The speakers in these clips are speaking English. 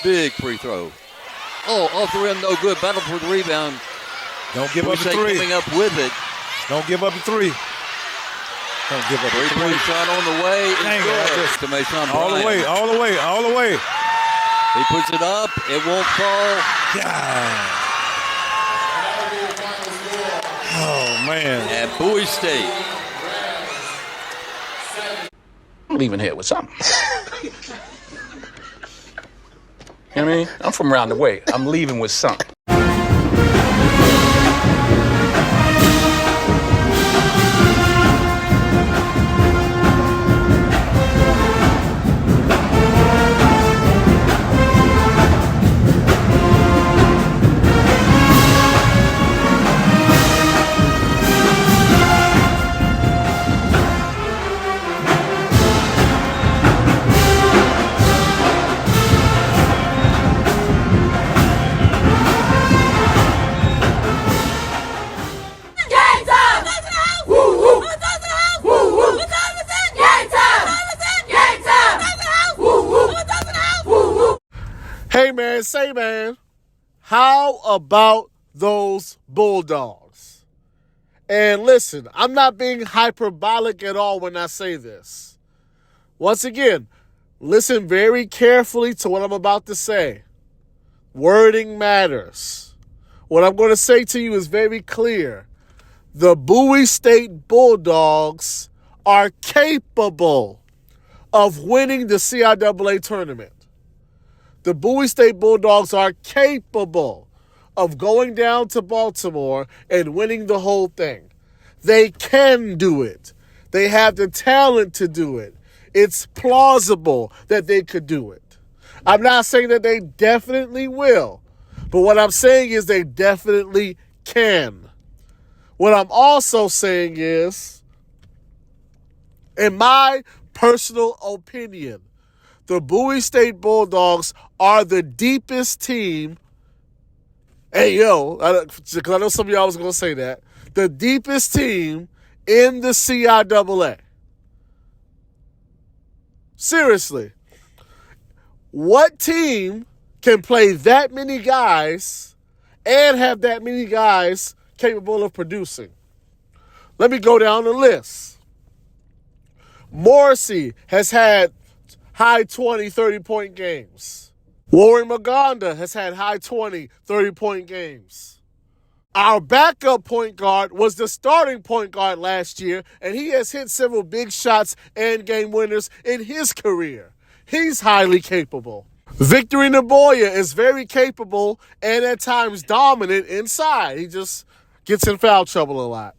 big free throw. Oh, off the rim, no good. Battle for the rebound. Don't give up the three. Coming up with it. Don't give up the three. Don't give up the three. Three-point shot on the way. It's good. To Mason all the way, all the way, all the way. He puts it up. It won't fall. Yeah. Oh, man. At Bowie State. I'm leaving here with something. You know what I mean? I'm from around the way. I'm leaving with something. Hey man, say man, how about those Bulldogs? And listen, I'm not being hyperbolic at all when I say this. Once again, listen very carefully to what I'm about to say. Wording matters. What I'm going to say to you is very clear. The Bowie State Bulldogs are capable of winning the CIAA tournament. The Bowie State Bulldogs are capable of going down to Baltimore and winning the whole thing. They can do it. They have the talent to do it. It's plausible that they could do it. I'm not saying that they definitely will, but what I'm saying is they definitely can. What I'm also saying is, in my personal opinion, the Bowie State Bulldogs are the deepest team. Hey, because I know some of y'all was going to say that. The deepest team in the CIAA. Seriously. What team can play that many guys and have that many guys capable of producing? Let me go down the list. Morrissey has had high 20, 30-point games. Warren Maganda has had high 20, 30-point games. Our backup point guard was the starting point guard last year, and he has hit several big shots and game winners in his career. He's highly capable. Victory Naboya is very capable and at times dominant inside. He just gets in foul trouble a lot.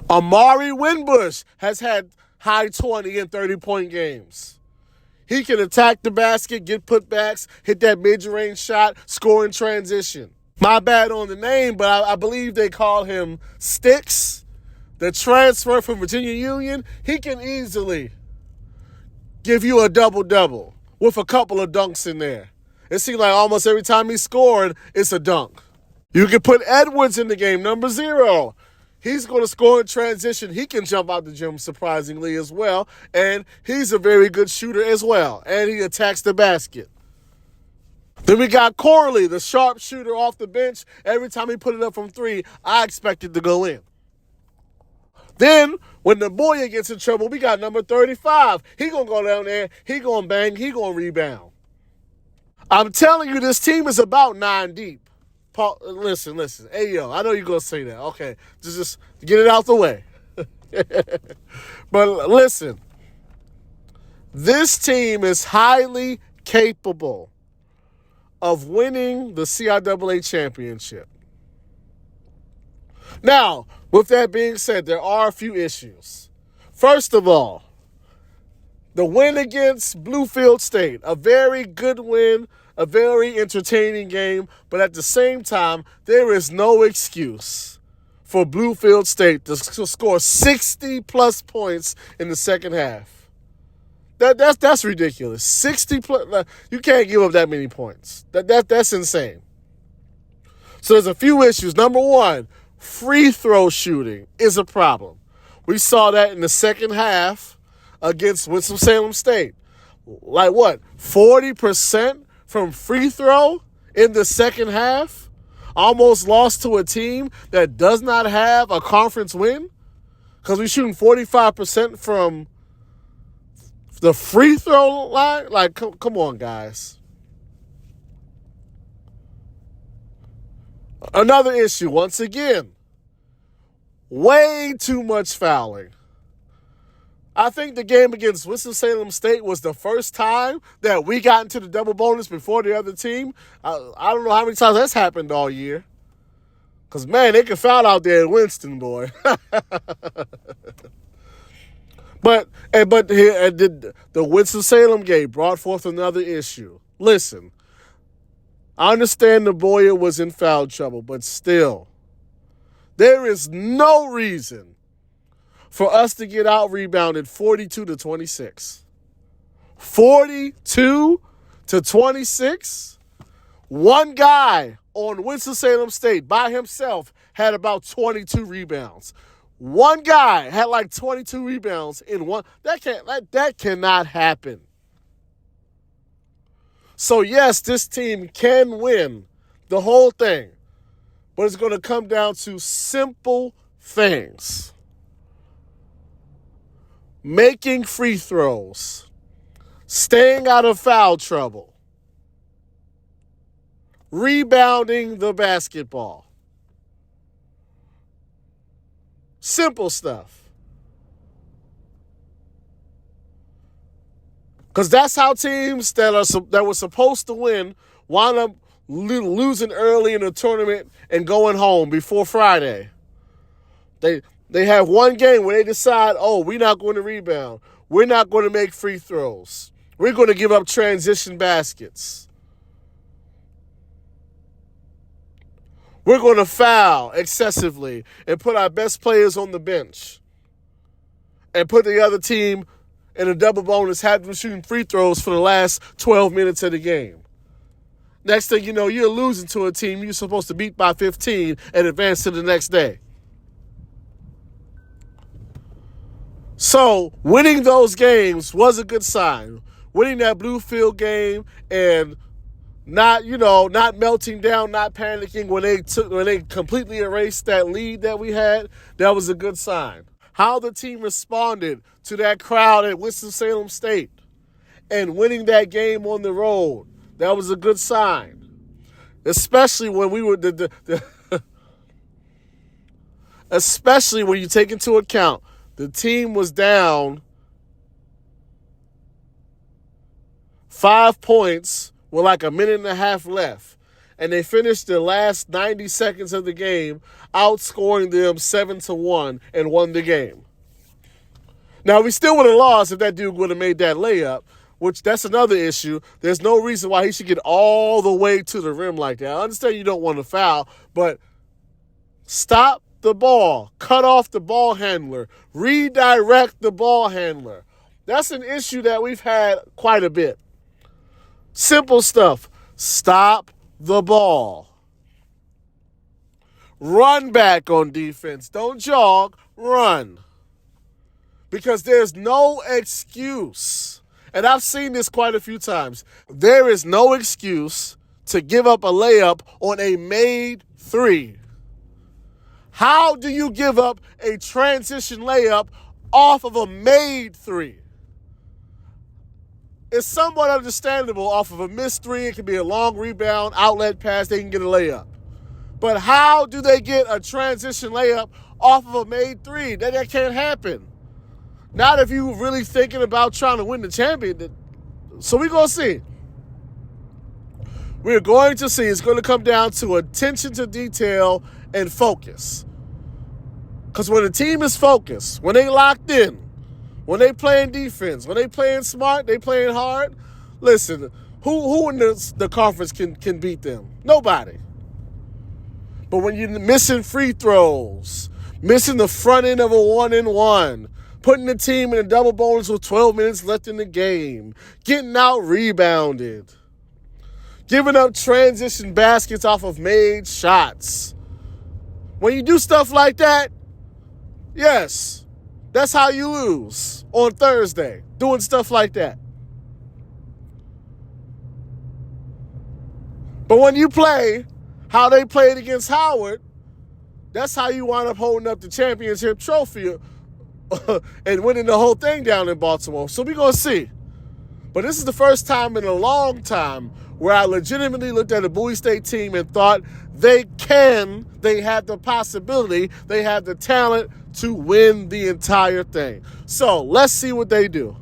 Amari Winbush has had high 20 and 30-point games. He can attack the basket, get putbacks, hit that mid-range shot, score in transition. My bad on the name, but I believe they call him Sticks. The transfer from Virginia Union, he can easily give you a double-double with a couple of dunks in there. It seems like almost every time he's scored, it's a dunk. You can put Edwards in the game, number 0. He's going to score in transition. He can jump out the gym surprisingly as well. And he's a very good shooter as well. And he attacks the basket. Then we got Corley, the sharp shooter off the bench. Every time he put it up from 3, I expect it to go in. Then, when Naboya gets in trouble, we got number 35. He going to go down there. He going to bang. He going to rebound. I'm telling you, this team is about 9 deep. Paul, listen. Hey, yo, I know you're going to say that. Okay, just get it out the way. But listen, this team is highly capable of winning the CIAA championship. Now, with that being said, there are a few issues. First of all, the win against Bluefield State, a very good win, a very entertaining game, but at the same time, there is no excuse for Bluefield State to score 60-plus points in the second half. That's ridiculous. 60-plus, you can't give up that many points. That's insane. So there's a few issues. Number one, free throw shooting is a problem. We saw that in the second half against Winston-Salem State. like what, 40% from free throw in the second half? Almost lost to a team that does not have a conference win? Because we're shooting 45% from the free throw line? Like, come on, guys. Another issue, once again, way too much fouling. I think the game against Winston-Salem State was the first time that we got into the double bonus before the other team. I don't know how many times that's happened all year. Because, man, they can foul out there in Winston, boy. But the Winston-Salem game brought forth another issue. Listen, I understand the Bowie was in foul trouble, but still, there is no reason for us to get out-rebounded 42-26. 42-26? One guy on Winston-Salem State by himself had about 22 rebounds. One guy had like 22 rebounds in one. That cannot happen. So, yes, this team can win the whole thing, but it's going to come down to simple things. Making free throws, staying out of foul trouble, rebounding the basketball. Simple stuff. Because that's how teams that were supposed to win wound up losing early in the tournament and going home before Friday. They have one game where they decide, we're not going to rebound. We're not going to make free throws. We're going to give up transition baskets. We're going to foul excessively and put our best players on the bench and put the other team in a double bonus, have them shooting free throws for the last 12 minutes of the game. Next thing you know, you're losing to a team you're supposed to beat by 15 and advance to the next day. So, winning those games was a good sign. Winning that Bluefield game and not melting down, not panicking when they completely erased that lead that we had, that was a good sign. How the team responded to that crowd at Winston-Salem State and winning that game on the road, that was a good sign. Especially when we were especially when you take into account the team was down 5 points with like a minute and a half left. And they finished the last 90 seconds of the game outscoring them 7-1 and won the game. Now, we still would have lost if that dude would have made that layup, which that's another issue. There's no reason why he should get all the way to the rim like that. I understand you don't want to foul, but stop the ball, cut off the ball handler, redirect the ball handler. That's an issue that we've had quite a bit. Simple stuff. Stop the ball. Run back on defense. Don't jog, run. Because there's no excuse, and I've seen this quite a few times, there is no excuse to give up a layup on a made three. How do you give up a transition layup off of a made three? It's somewhat understandable off of a missed three. It can be a long rebound, outlet pass, they can get a layup. But how do they get a transition layup off of a made three? That can't happen. Not if you're really thinking about trying to win the championship. So we're going to see. We're going to see. It's going to come down to attention to detail and focus. Because when a team is focused, when they locked in, when they playing defense, when they playing smart, they playing hard, listen, who in the conference can beat them? Nobody. But when you're missing free throws, missing the front end of a 1-and-1, putting the team in a double bonus with 12 minutes left in the game, getting out rebounded, giving up transition baskets off of made shots. When you do stuff like that, yes, that's how you lose on Thursday, doing stuff like that. But when you play how they played against Howard, that's how you wind up holding up the championship trophy and winning the whole thing down in Baltimore. So we're going to see. But this is the first time in a long time where I legitimately looked at a Bowie State team and thought they have the possibility, they have the talent to win the entire thing. So let's see what they do.